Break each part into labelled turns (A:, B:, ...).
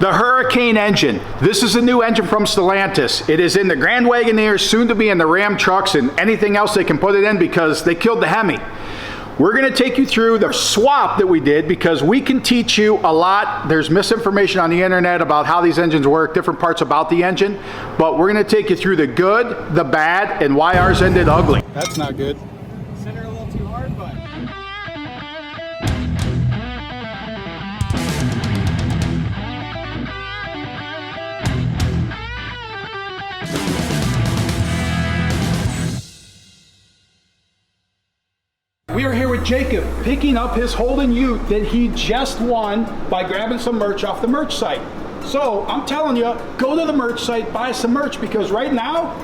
A: The Hurricane engine. This is a new engine from Stellantis. It is in the Grand Wagoneer, soon to be in the Ram trucks and anything else they can put it in because they killed the Hemi. We're going to take you through the swap that we did because we can teach you a lot. There's misinformation on the internet about how these engines work, different parts about the engine, but we're going to take you through the good, the bad, and why ours ended ugly. That's not good.
B: Center a little too hard, but...
A: We are here with Jacob, picking up his Holden Ute that he just won by grabbing some merch off the merch site. So I'm telling you, go to the merch site, buy some merch, because right now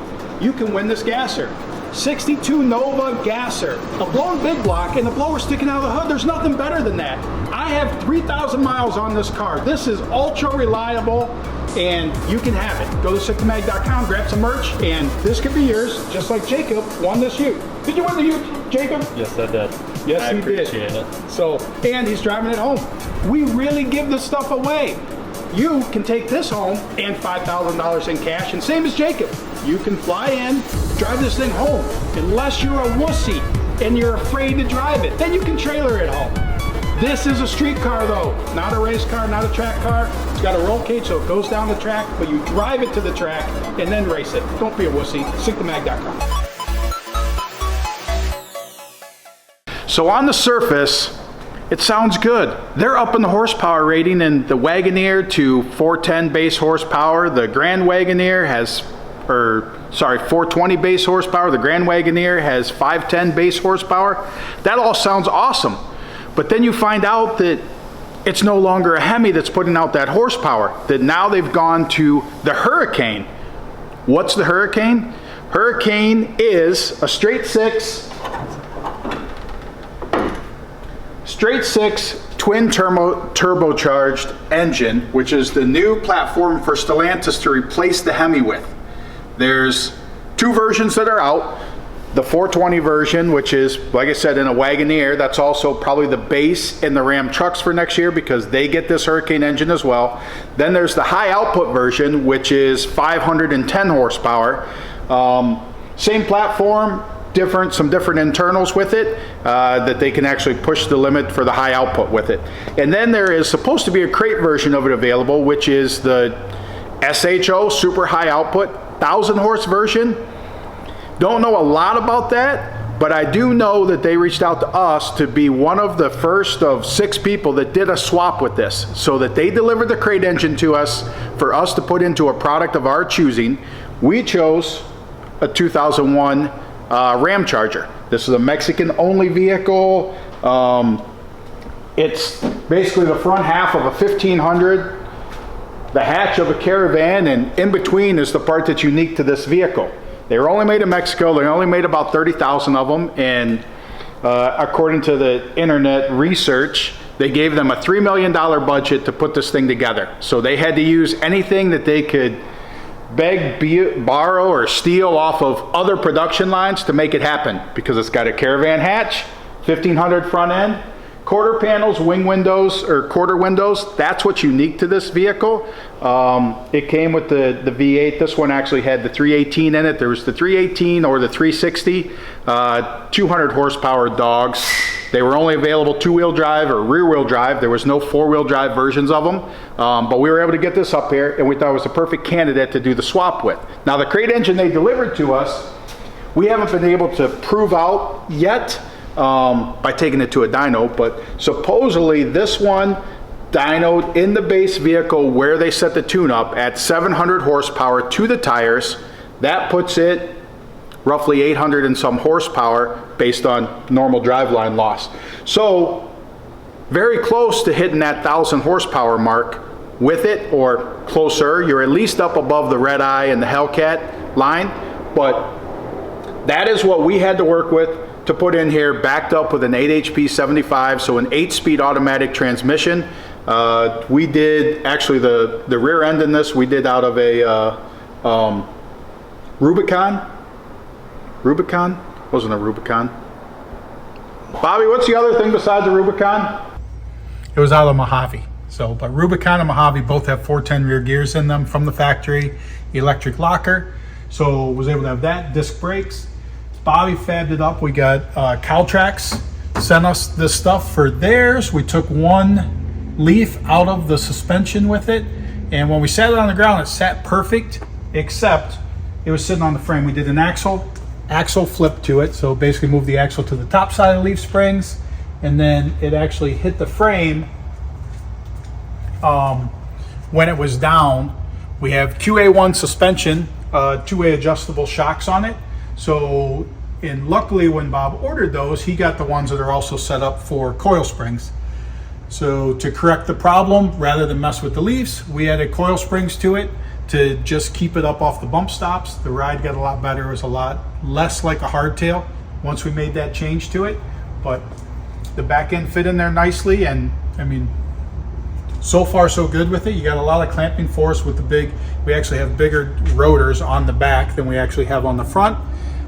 A: you can win this gasser. 62 Nova gasser, a blown big block and the blower sticking out of the hood. There's nothing better than that. I have 3,000 miles on this car. This is ultra reliable and you can have it. Go to SickToMag.com, grab some merch, and this could be yours, just like Jacob won this Ute. Did you win the Ute, Jacob?
C: Yes, I did.
A: Yes,
C: I
A: he
C: appreciate
A: did.
C: it.
A: So, and he's driving it home. We really give this stuff away. You can take this home and $5,000 in cash, and same as Jacob. You can fly in, drive this thing home. Unless you're a wussy and you're afraid to drive it, then you can trailer it home. This is a street car though, not a race car, not a track car. It's got a roll cage so it goes down the track, but you drive it to the track and then race it. Don't be a wussy, SickToMag.com. So on the surface, it sounds good. They're up in the horsepower rating in the Wagoneer to 410 base horsepower. The Grand Wagoneer has, 420 base horsepower. The Grand Wagoneer has 510 base horsepower. That all sounds awesome. But then you find out that it's no longer a Hemi that's putting out that horsepower, that now they've gone to the Hurricane. What's the Hurricane? Hurricane is a straight six twin turbocharged engine, which is the new platform for Stellantis to replace the Hemi with. There's two versions that are out. The 420 version, which is, like I said, in a Wagoneer. That's also probably the base in the Ram trucks for next year because they get this Hurricane engine as well. Then there's the high output version, which is 510 horsepower. Same platform, some different internals with it that they can actually push the limit for the high output with it. And then there is supposed to be a crate version of it available, which is the SHO, super high output, 1,000 horse version. Don't know a lot about that, but I do know that they reached out to us to be one of the first of 6 people that did a swap with this, so that they delivered the crate engine to us for us to put into a product of our choosing. We chose a 2001 Ramcharger. This is a Mexican only vehicle. It's basically the front half of a 1500, the hatch of a Caravan, and in between is the part that's unique to this vehicle. They were only made in Mexico. They only made about 30,000 of them, and according to the internet research, they gave them a $3 million budget to put this thing together. So they had to use anything that they could beg, borrow, or steal off of other production lines to make it happen, because it's got a Caravan hatch, 1500 front end, quarter panels, wing windows, or quarter windows. That's what's unique to this vehicle. It came with the V8. This one actually had the 318 in it. There was the 318 or the 360, 200 horsepower dogs. They were only available 2-wheel drive or rear-wheel drive. There was no 4-wheel drive versions of them. But we were able to get this up here, and we thought it was a perfect candidate to do the swap with. Now the crate engine they delivered to us, we haven't been able to prove out yet by taking it to a dyno, but supposedly this one dynoed in the base vehicle where they set the tune up at 700 horsepower to the tires. That puts it roughly 800 and some horsepower based on normal driveline loss. So very close to hitting that 1,000 horsepower mark with it, or closer. You're at least up above the Red Eye and the Hellcat line, but that is what we had to work with to put in here, backed up with an 8 HP 75, so an 8-speed automatic transmission. We did, actually the rear end in this, we did out of a Rubicon? Wasn't a Rubicon. Bobby, what's the other thing besides the Rubicon?
B: It was out of Mojave.
A: So, but Rubicon and Mojave both have 410 rear gears in them from the factory, electric locker. So was able to have that, disc brakes. Bobby fabbed it up. We got Caltrax sent us this stuff for theirs. We took one leaf out of the suspension with it. And when we sat it on the ground, it sat perfect, except it was sitting on the frame. We did an axle flip to it. So basically moved the axle to the top side of the leaf springs, and then it actually hit the frame when it was down. We have QA1 suspension, two-way adjustable shocks on it. So, and luckily when Bob ordered those, he got the ones that are also set up for coil springs. So to correct the problem, rather than mess with the leaves, we added coil springs to it to just keep it up off the bump stops. The ride got a lot better. It was a lot less like a hardtail once we made that change to it. But the back end fit in there nicely, and I mean, so far so good with it. You got a lot of clamping force with the big, we actually have bigger rotors on the back than we actually have on the front.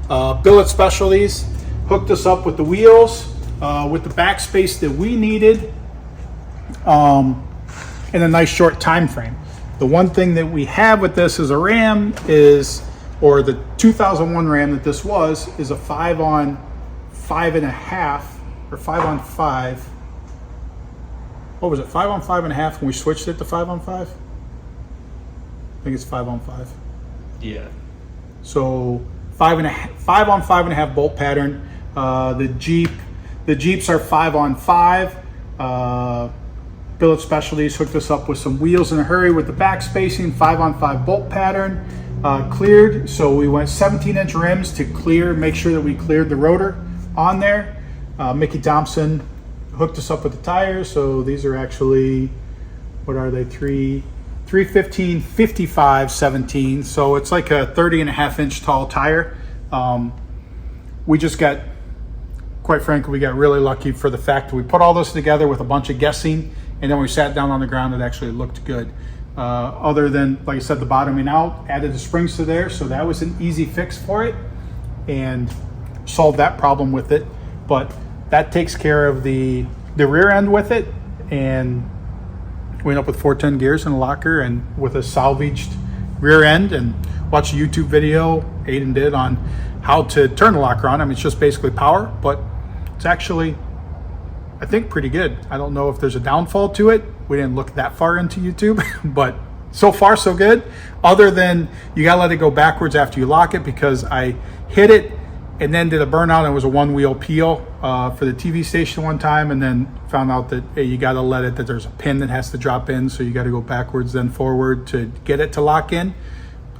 A: Billet Specialties hooked us up with the wheels, with the back space that we needed, in a nice short time frame. The one thing that we have with this as a Ram is, or the 2001 Ram that this was, is a 5 on 5.5 or 5 on 5. What was it? 5 on 5.5 when we switched it to 5 on 5? I think it's 5 on 5.
B: Yeah.
A: So 5 on 5.5 bolt pattern. The Jeeps are 5 on 5. Billet Specialties hooked us up with some wheels in a hurry with the back spacing, 5 on 5 bolt pattern, cleared. So we went 17-inch rims to clear, make sure that we cleared the rotor on there. Mickey Thompson hooked us up with the tires. So these are actually, what are they? 315 55 17. So it's like a 30.5-inch tall tire. We just got, quite frankly, we got really lucky for the fact that we put all this together with a bunch of guessing, and then we sat down on the ground. It actually looked good. Other than, like I said, the bottoming out, added the springs to there, so that was an easy fix for it and solved that problem with it. But that takes care of the rear end with it, and we ended up with 410 gears and a locker and with a salvaged rear end. And watched a YouTube video Aiden did on how to turn the locker on. I mean, it's just basically power, but it's actually, I think, pretty good. I don't know if there's a downfall to it. We didn't look that far into YouTube, but so far so good. Other than you gotta let it go backwards after you lock it, because I hit it and then did a burnout, and it was a one-wheel peel for the TV station one time, and then found out that, hey, you gotta let it, that there's a pin that has to drop in, so you gotta go backwards then forward to get it to lock in.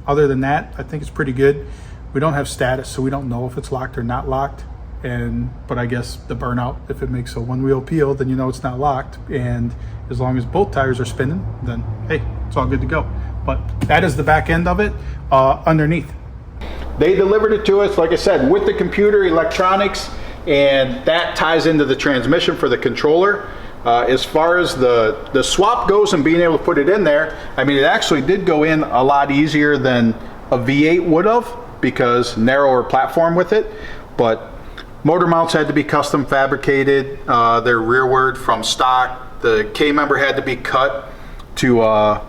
A: Other than that, I think it's pretty good. We don't have status, so we don't know if it's locked or not locked. But I guess the burnout, if it makes a one-wheel peel, then you know it's not locked. And as long as both tires are spinning, then hey, it's all good to go. But that is the back end of it. Underneath, they delivered it to us, like I said, with the computer, electronics, and that ties into the transmission for the controller. As far as the swap goes and being able to put it in there, I mean, it actually did go in a lot easier than a V8 would have, because narrower platform with it. But motor mounts had to be custom fabricated. They're rearward from stock. The K-member had to be cut to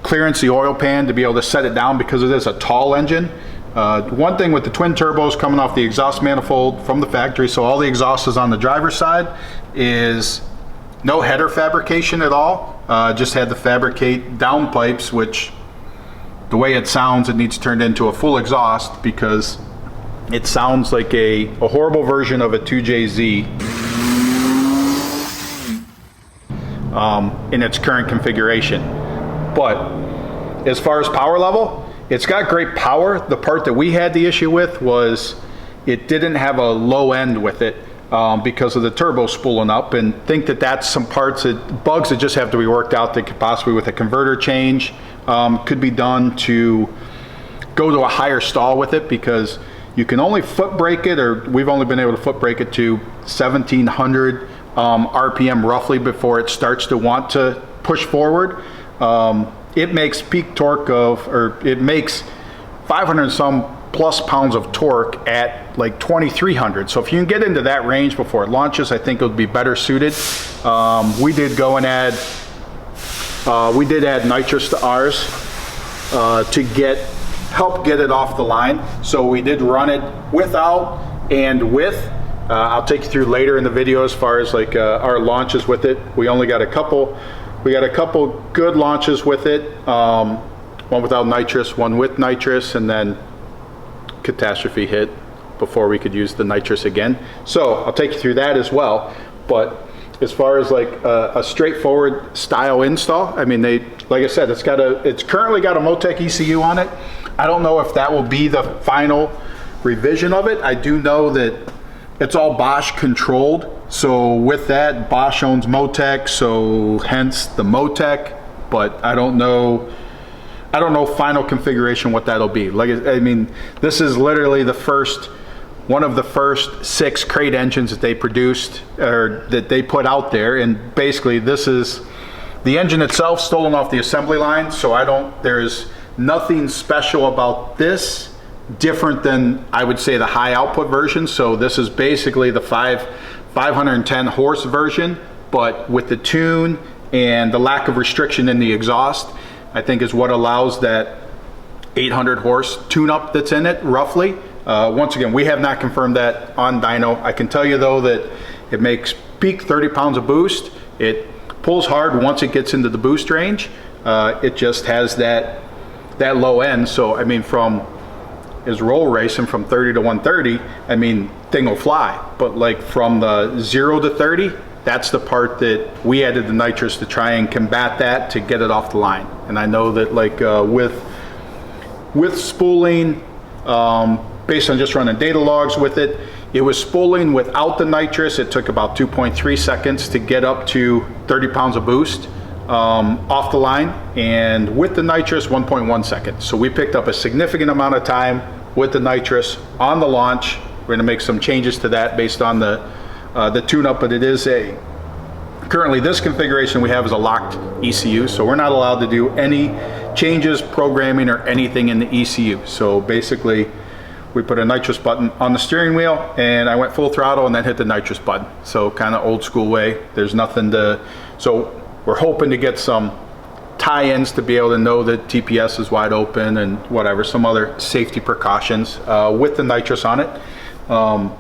A: clearance the oil pan to be able to set it down, because it is a tall engine. One thing with the twin turbos coming off the exhaust manifold from the factory, so all the exhaust is on the driver's side, is no header fabrication at all. Just had to fabricate downpipes, which the way it sounds, it needs turned into a full exhaust, because it sounds like a horrible version of a 2JZ in its current configuration. But as far as power level, it's got great power. The part that we had the issue with was it didn't have a low end with it because of the turbo spooling up, and think that that's some parts, bugs that just have to be worked out, that could possibly, with a converter change, could be done to go to a higher stall with it, because you can only foot brake it, or we've only been able to foot brake it to 1700 RPM roughly before it starts to want to push forward. It makes peak torque of, or it makes 500 and some plus pounds of torque at like 2300. So if you can get into that range before it launches, I think it would be better suited. We did go and add We did add nitrous to ours to help get it off the line. So we did run it without and with. I'll take you through later in the video as far as like our launches with it. We only got a couple good launches with it. One without nitrous, one with nitrous, and then catastrophe hit before we could use the nitrous again. So I'll take you through that as well. But as far as like a straightforward style install, I mean, like I said, it's currently got a Motec ECU on it. I don't know if that will be the final revision of it. I do know that it's all Bosch controlled. So with that, Bosch owns Motec, so hence the Motec, but I don't know final configuration what that'll be. Like, I mean, this is literally one of the first 6 crate engines that they produced, or that they put out there, and basically this is the engine itself stolen off the assembly line, so there's nothing special about this different than, I would say, the high output version. So this is basically the 510 horse version, but with the tune and the lack of restriction in the exhaust, I think is what allows that 800 horse tune-up that's in it, roughly. Once again, we have not confirmed that on dyno. I can tell you though that it makes peak 30 pounds of boost. It pulls hard once it gets into the boost range. It just has that low end. So I mean, from is roll racing from 30 to 130, I mean, thing will fly. But like from the 0 to 30, that's the part that we added the nitrous to try and combat that, to get it off the line. And I know that like with spooling, based on just running data logs with it, it was spooling without the nitrous. It took about 2.3 seconds to get up to 30 pounds of boost off the line, and with the nitrous 1.1 seconds. So we picked up a significant amount of time with the nitrous on the launch. We're going to make some changes to that based on the tune-up, but it is currently this configuration we have is a locked ECU, so we're not allowed to do any changes, programming, or anything in the ECU. So basically we put a nitrous button on the steering wheel, and I went full throttle and then hit the nitrous button. So kind of old school way. There's nothing so we're hoping to get some tie-ins to be able to know that TPS is wide open and whatever, some other safety precautions with the nitrous on it. Trying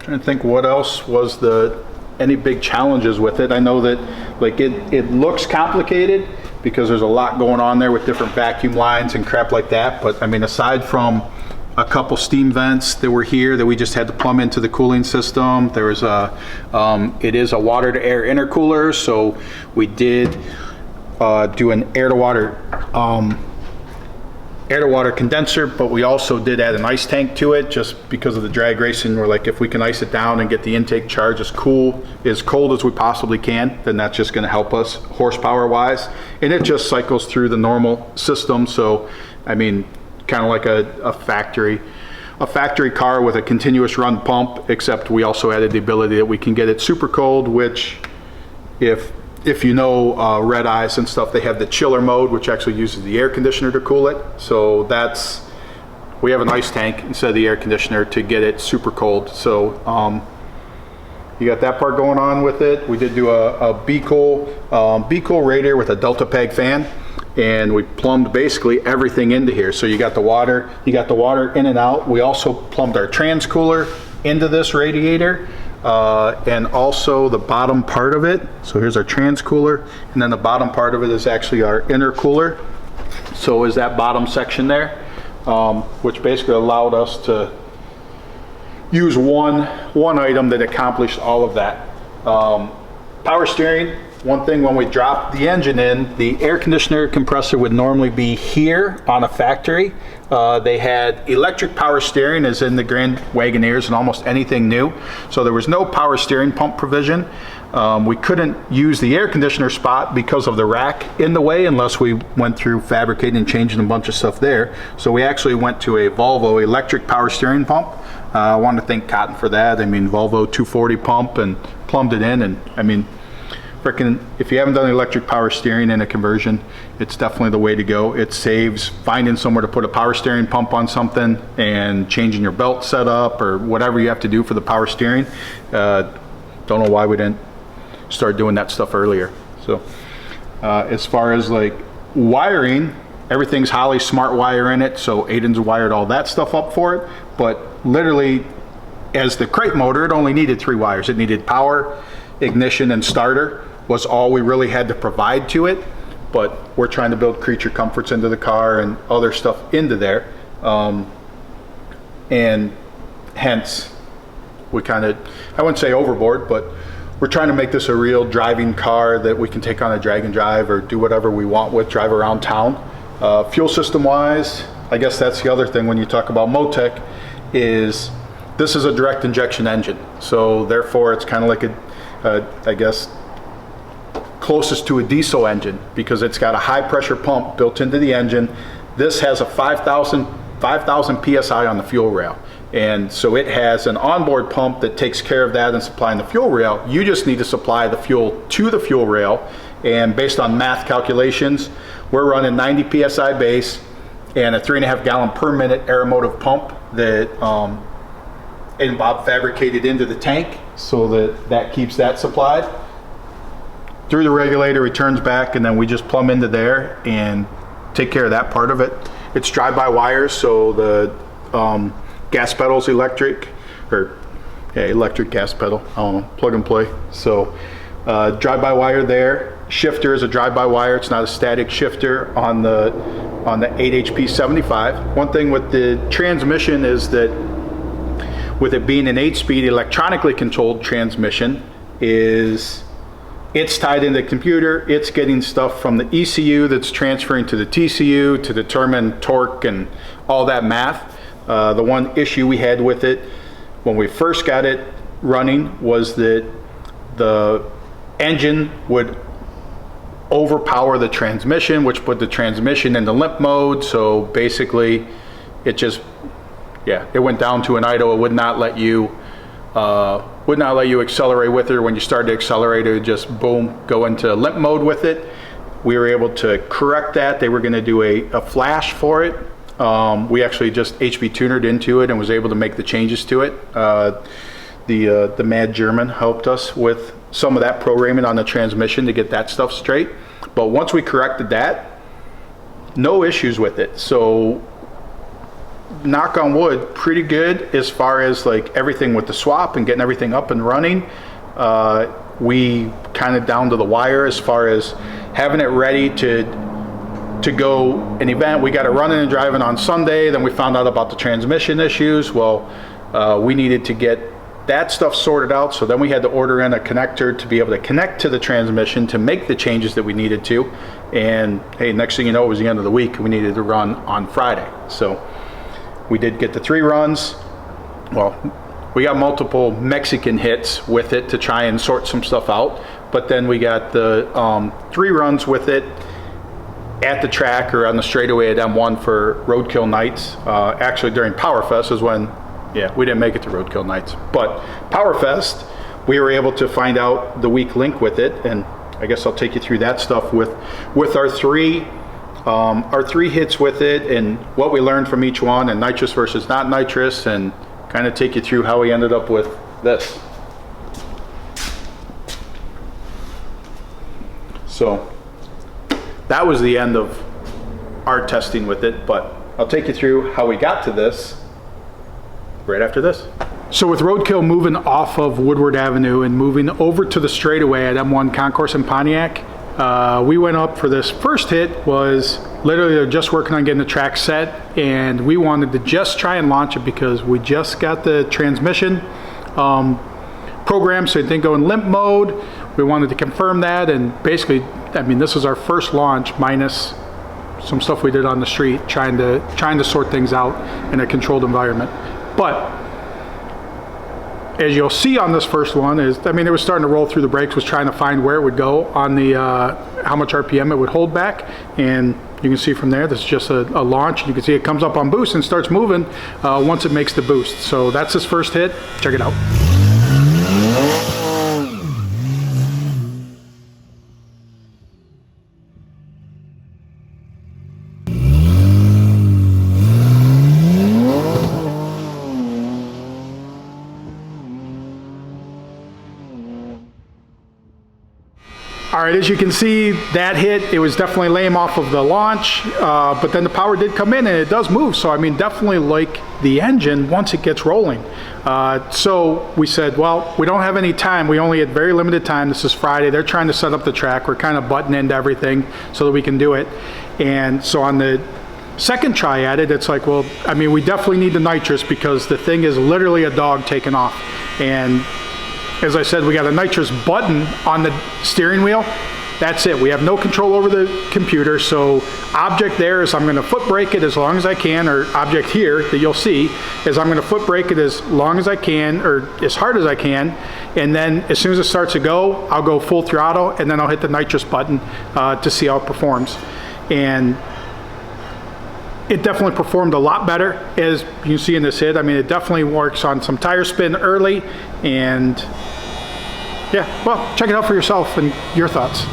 A: to think what else was any big challenges with it. I know that like it looks complicated because there's a lot going on there with different vacuum lines and crap like that, but I mean, aside from a couple steam vents that were here that we just had to plumb into the cooling system, there was it is a water to air intercooler, so we did do an air to water condenser, but we also did add an ice tank to it just because of the drag racing. We're like, if we can ice it down and get the intake charge as cold as we possibly can, then that's just going to help us horsepower wise, and it just cycles through the normal system. So I mean, kind of like a factory car with a continuous run pump, except we also added the ability that we can get it super cold, which if you know Red Eyes and stuff, they have the chiller mode, which actually uses the air conditioner to cool it. So we have an ice tank instead of the air conditioner to get it super cold. So you got that part going on with it. We did do a B-Cool radiator with a Delta Peg fan, and we plumbed basically everything into here. So you got the water in and out. We also plumbed our trans cooler into this radiator. And also the bottom part of it. So here's our trans cooler, and then the bottom part of it is actually our intercooler. So is that bottom section there, which basically allowed us to use one item that accomplished all of that. Power steering. One thing, when we dropped the engine in, the air conditioner compressor would normally be here on a factory. They had electric power steering as in the Grand Wagoneers and almost anything new. So there was no power steering pump provision. We couldn't use the air conditioner spot because of the rack in the way unless we went through fabricating and changing a bunch of stuff there. So we actually went to a Volvo electric power steering pump. I want to thank Cotton for that. I mean, Volvo 240 pump, and plumbed it in, and I mean, frickin', if you haven't done electric power steering in a conversion, it's definitely the way to go. It saves finding somewhere to put a power steering pump on something and changing your belt setup or whatever you have to do for the power steering. Don't know why we didn't start doing that stuff earlier. So As far as like wiring, everything's Holley smart wire in it, so Aiden's wired all that stuff up for it. But literally, as the crate motor, it only needed 3 wires. It needed power, ignition, and starter was all we really had to provide to it. But we're trying to build creature comforts into the car and other stuff into there. And hence, we kind of, I wouldn't say overboard, but we're trying to make this a real driving car that we can take on a drag and drive or do whatever we want with, drive around town. Fuel system wise, I guess that's the other thing when you talk about Motec, is this is a direct injection engine. So therefore it's kind of like I guess, closest to a diesel engine because it's got a high pressure pump built into the engine. This has a 5,000 PSI on the fuel rail. And so it has an onboard pump that takes care of that and supplying the fuel rail. You just need to supply the fuel to the fuel rail. And based on math calculations, we're running 90 PSI base and a 3.5 gallon per minute aeromotive pump that Ed and Bob fabricated into the tank so that keeps that supplied. Through the regulator, returns back, and then we just plumb into there and take care of that part of it. It's drive-by wires, so the gas pedal's electric, or yeah, electric gas pedal, I don't know, plug and play. So drive-by wire there. Shifter is a drive-by wire. It's not a static shifter on the 8 HP 75. One thing with the transmission is that with it being an 8-speed electronically controlled transmission, is it's tied into the computer. It's getting stuff from the ECU that's transferring to the TCU to determine torque and all that math. The one issue we had with it when we first got it running was that the engine would overpower the transmission, which put the transmission into limp mode. So basically it just, yeah, it went down to an idle. It would not let you accelerate with it. When you started to accelerate, it would just boom, go into limp mode with it. We were able to correct that. They were going to do a flash for it. We actually just HB tunered into it and was able to make the changes to it. The Mad German helped us with some of that programming on the transmission to get that stuff straight. But once we corrected that, no issues with it. So knock on wood, pretty good as far as like everything with the swap and getting everything up and running. We kind of down to the wire as far as having it ready to go an event. We got it running and driving on Sunday. Then we found out about the transmission issues. Well, we needed to get that stuff sorted out. So then we had to order in a connector to be able to connect to the transmission to make the changes that we needed to. And hey, next thing you know, it was the end of the week. We needed to run on Friday. So we did get the 3 runs. Well, we got multiple Mexican hits with it to try and sort some stuff out. But then we got the 3 runs with it at the track or on the straightaway at M1 for Roadkill Nights. Actually during PowerFest is when, yeah, we didn't make it to Roadkill Nights. But PowerFest, we were able to find out the weak link with it. And I guess I'll take you through that stuff with our 3 hits with it and what we learned from each one, and nitrous versus not nitrous, and kind of take you through how we ended up with this. So that was the end of our testing with it, but I'll take you through how we got to this right after this. So with Roadkill moving off of Woodward Avenue and moving over to the straightaway at M1 Concourse in Pontiac, we went up for this first hit. Was literally they're just working on getting the track set, and we wanted to just try and launch it because we just got the transmission program, so it didn't go in limp mode. We wanted to confirm that, and basically, I mean, this was our first launch minus some stuff we did on the street, trying to sort things out in a controlled environment. But as you'll see on this first one is, I mean, it was starting to roll through the brakes, was trying to find where it would go on the, how much RPM it would hold back. And you can see from there, this is just a launch. You can see it comes up on boost and starts moving once it makes the boost. So that's his first hit. Check it out. All All right, as you can see, that hit, it was definitely lame off of the launch, but then the power did come in and it does move. So I mean, definitely like the engine once it gets rolling. So we said, well, we don't have any time. We only had very limited time. This is Friday. They're trying to set up the track. We're kind of butting into everything so that we can do it. And so on the second try at it, it's like, well, I mean, we definitely need the nitrous because the thing is literally a dog taking off. And as I said, we got a nitrous button on the steering wheel. That's it. We have no control over the computer. So object there is I'm going to foot brake it as long as I can, or object here that you'll see is I'm going to foot brake it as long as I can, or as hard as I can. And then as soon as it starts to go, I'll go full throttle and then I'll hit the nitrous button to see how it performs. And it definitely performed a lot better, as you can see in this hit. I mean, it definitely works on some tire spin early, and yeah, well, check it out for yourself and your thoughts.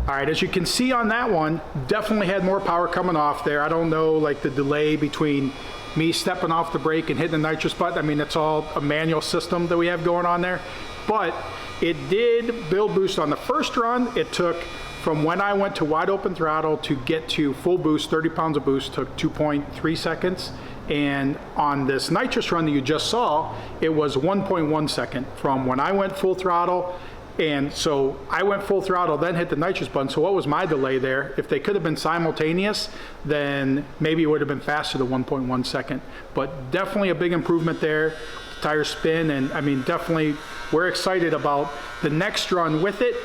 A: All right, as you can see on that one, definitely had more power coming off there. I don't know, like the delay between me stepping off the brake and hitting the nitrous button. I mean, it's all a manual system that we have going on there. But it did build boost on the first run. It took, from when I went to wide open throttle to get to full boost, 30 pounds of boost, took 2.3 seconds. And on this nitrous run that you just saw, it was 1.1 second from when I went full throttle. And so I went full throttle, then hit the nitrous button. So what was my delay there? If they could have been simultaneous, then maybe it would have been faster than 1.1 second. But definitely a big improvement there. Tire spin, and I mean, definitely we're excited about the next run with it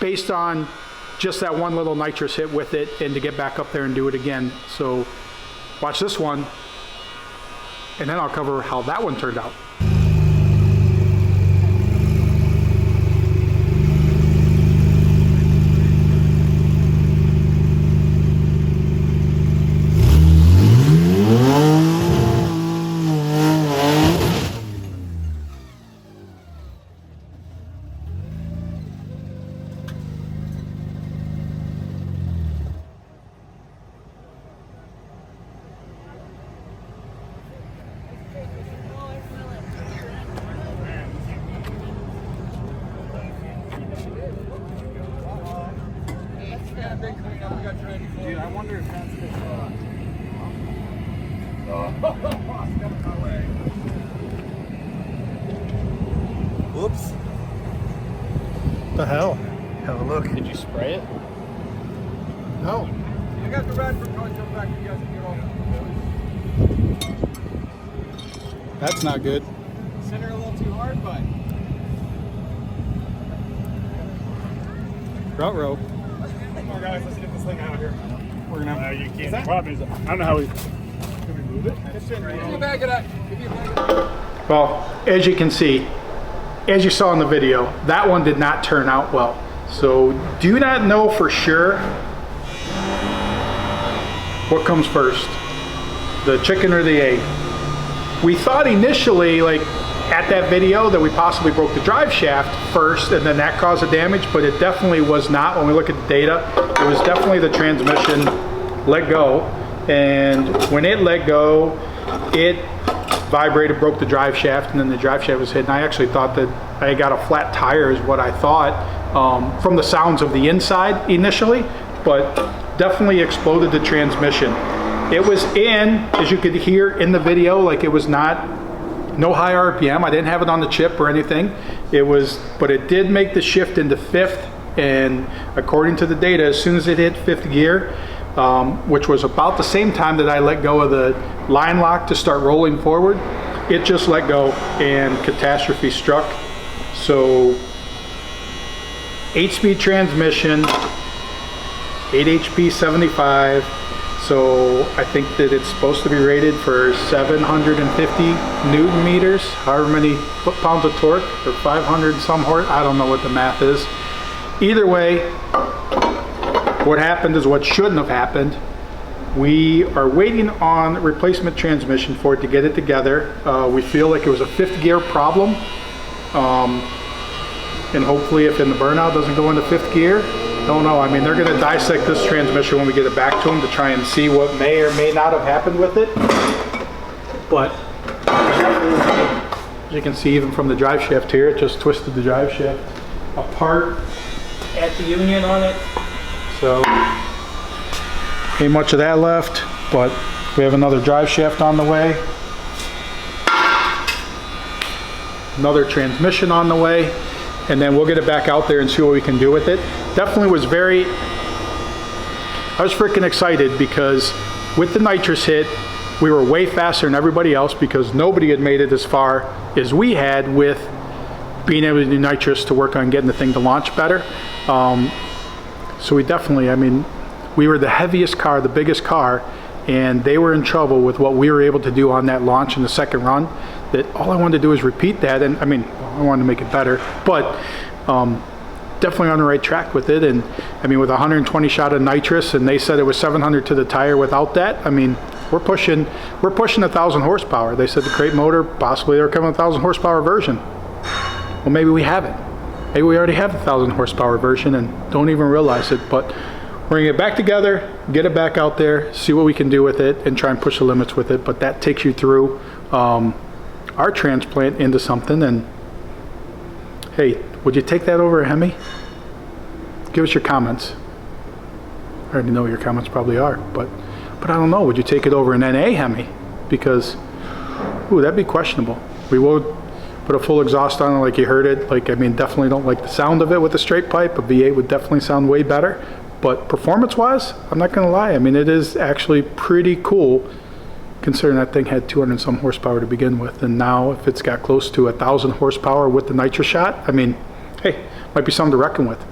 A: based on just that one little nitrous hit with it, and to get back up there and do it again. So watch this one, and then I'll cover how that one turned out.
B: Dude, I wonder if that's the Whoops.
A: The hell? Have a look.
B: Did you spray it?
A: No.
B: I got the red for going back. You guys can get over.
A: That's not good.
B: Center a little too hard, but
A: Route row.
B: come on, guys, let's get this thing out here. We're gonna.
C: You can't. The problem is, I don't know how we. Can we move it?
B: Give me back it up. Give me a bag of that.
A: Well, as you can see, as you saw in the video, that one did not turn out well. So do not know for sure what comes first, the chicken or the egg. We thought initially, like at that video, that we possibly broke the drive shaft first and then that caused the damage, but it definitely was not. When we look at the data, it was definitely the transmission let go, and when it let go, it vibrated, broke the drive shaft, and then the drive shaft was hit. And I actually thought that I got a flat tire is what I thought from the sounds of the inside initially, but definitely exploded the transmission. It was in, as you could hear in the video, like it was no high RPM. I didn't have it on the chip or anything. It was, but it did make the shift into fifth, and according to the data, as soon as it hit fifth gear, which was about the same time that I let go of the line lock to start rolling forward, it just let go and catastrophe struck. So 8-speed transmission, 8 HP 75. So I think that it's supposed to be rated for 750 Newton meters, however many foot-pounds of torque, or 500 some horse. I don't know what the math is. Either way, what happened is what shouldn't have happened. We are waiting on replacement transmission for it to get it together. We feel like it was a 5th gear problem. And hopefully if in the burnout doesn't go into 5th gear, don't know. I mean, they're gonna dissect this transmission when we get it back to them to try and see what may or may not have happened with it. But as you can see, even from the drive shaft here, it just twisted the drive shaft apart at the union on it. So ain't much of that left, but we have another drive shaft on the way. Another transmission on the way, and then we'll get it back out there and see what we can do with it. Definitely was I was freaking excited because with the nitrous hit, we were way faster than everybody else because nobody had made it as far as we had with being able to do nitrous to work on getting the thing to launch better. So we definitely, I mean, we were the heaviest car, the biggest car, and they were in trouble with what we were able to do on that launch in the second run. That all I wanted to do is repeat that, and I mean, I wanted to make it better, but definitely on the right track with it. And I mean, with 120 shot of nitrous, and they said it was 700 to the tire without that. I mean, we're pushing 1,000 horsepower. They said the crate motor, possibly they're coming with a 1,000 horsepower version. Well, maybe we have it. Maybe we already have the 1,000 horsepower version and don't even realize it. But we're gonna get back together, get it back out there, see what we can do with it, and try and push the limits with it. But that takes you through our transplant into something. And hey, would you take that over a Hemi? Give us your comments. I already know what your comments probably are, but I don't know. Would you take it over an NA Hemi? Because, ooh, that'd be questionable. We will put a full exhaust on it like you heard it. Like, I mean, definitely don't like the sound of it with a straight pipe. A V8 would definitely sound way better. But performance-wise, I'm not gonna lie. I mean, it is actually pretty cool considering that thing had 200 and some horsepower to begin with. And now if it's got close to 1,000 horsepower with the nitrous shot, I mean, hey, might be something to reckon with.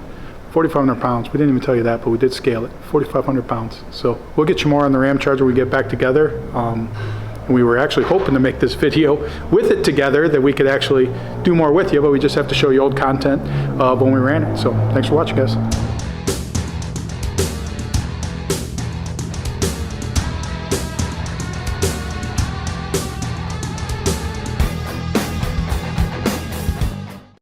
A: 4,500 pounds, we didn't even tell you that, but we did scale it, 4,500 pounds. So we'll get you more on the Ramcharger when we get back together. And we were actually hoping to make this video with it together that we could actually do more with you, but we just have to show you old content of when we ran it. So thanks for watching, guys.